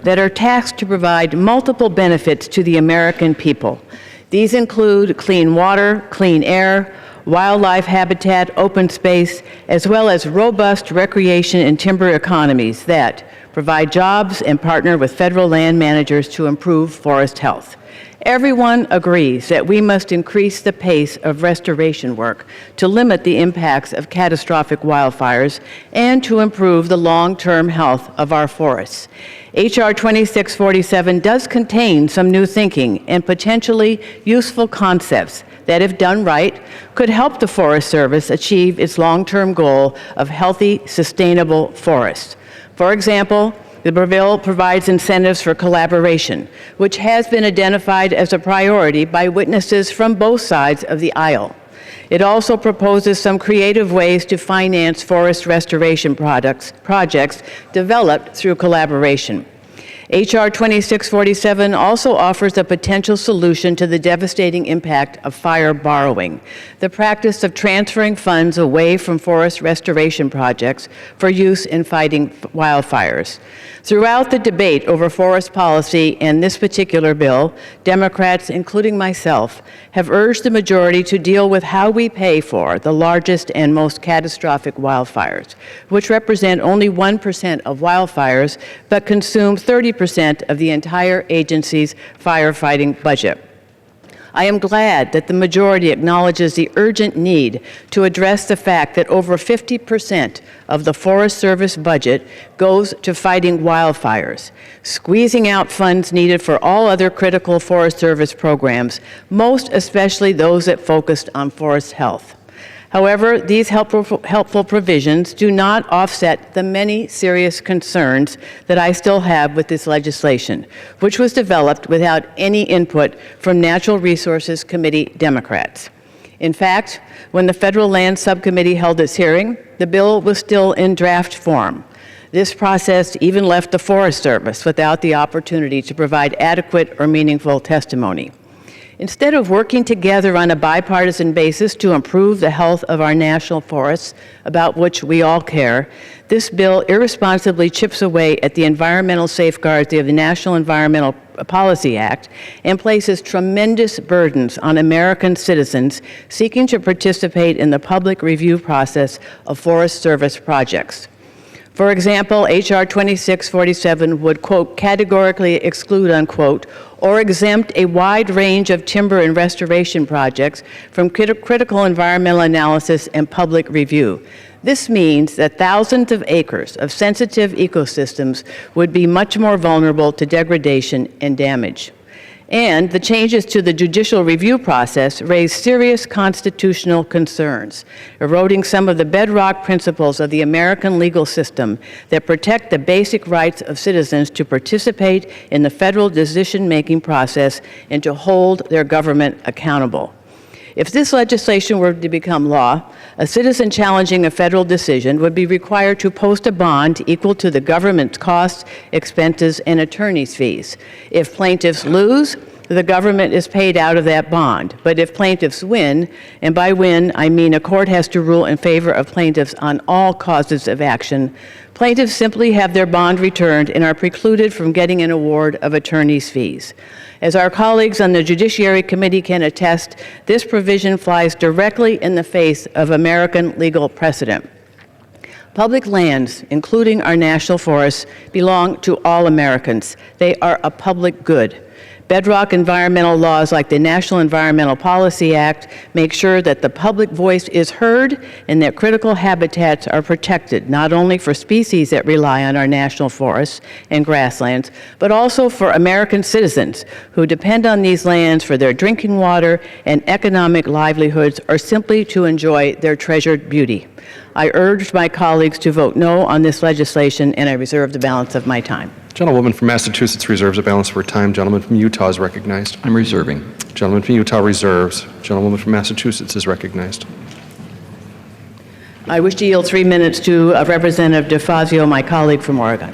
that are tasked to provide multiple benefits to the American people. These include clean water, clean air, wildlife habitat, open space, as well as robust recreation and timber economies that provide jobs and partner with federal land managers to improve forest health. Everyone agrees that we must increase the pace of restoration work to limit the impacts of catastrophic wildfires and to improve the long-term health of our forests. H.R. 2647 does contain some new thinking and potentially useful concepts that, if done right, could help the Forest Service achieve its long-term goal of healthy, sustainable forests. For example, the bill provides incentives for collaboration, which has been identified as a priority by witnesses from both sides of the aisle. It also proposes some creative ways to finance forest restoration projects developed through collaboration. H.R. 2647 also offers a potential solution to the devastating impact of fire borrowing, the practice of transferring funds away from forest restoration projects for use in fighting wildfires. Throughout the debate over forest policy and this particular bill, Democrats, including myself, have urged the majority to deal with how we pay for the largest and most catastrophic wildfires, which represent only 1% of wildfires but consume 30% of the entire agency's firefighting budget. I am glad that the majority acknowledges the urgent need to address the fact that over 50% of the Forest Service budget goes to fighting wildfires, squeezing out funds needed for all other critical Forest Service programs, most especially those that focused on forest health. However, these helpful provisions do not offset the many serious concerns that I still have with this legislation, which was developed without any input from Natural Resources Committee Democrats. In fact, when the Federal Land Subcommittee held its hearing, the bill was still in draft form. This process even left the Forest Service without the opportunity to provide adequate or meaningful testimony. Instead of working together on a bipartisan basis to improve the health of our national forests, about which we all care, this bill irresponsibly chips away at the environmental safeguards of the National Environmental Policy Act and places tremendous burdens on American citizens seeking to participate in the public review process of Forest Service projects. For example, H.R. 2647 would, quote, categorically exclude, unquote, or exempt a wide range of timber and restoration projects from critical environmental analysis and public review. This means that thousands of acres of sensitive ecosystems would be much more vulnerable to degradation and damage. And the changes to the judicial review process raise serious constitutional concerns, eroding some of the bedrock principles of the American legal system that protect the basic rights of citizens to participate in the federal decision-making process and to hold their government accountable. If this legislation were to become law, a citizen challenging a federal decision would be required to post a bond equal to the government's costs, expenses, and attorney's fees. If plaintiffs lose, the government is paid out of that bond. But if plaintiffs win, and by win I mean a court has to rule in favor of plaintiffs on all causes of action, plaintiffs simply have their bond returned and are precluded from getting an award of attorney's fees. As our colleagues on the Judiciary Committee can attest, this provision flies directly in the face of American legal precedent. Public lands, including our national forests, belong to all Americans. They are a public good. Bedrock environmental laws like the National Environmental Policy Act make sure that the public voice is heard and that critical habitats are protected, not only for species that rely on our national forests and grasslands, but also for American citizens who depend on these lands for their drinking water and economic livelihoods or simply to enjoy their treasured beauty. I urge my colleagues to vote no on this legislation, and I reserve the balance of my time. Gentlewoman from Massachusetts reserves a balance of her time. Gentleman from Utah is recognized. I'm reserving. Gentleman from Utah reserves. Gentlewoman from Massachusetts is recognized. I wish to yield 3 minutes to Representative DeFazio, my colleague from Oregon.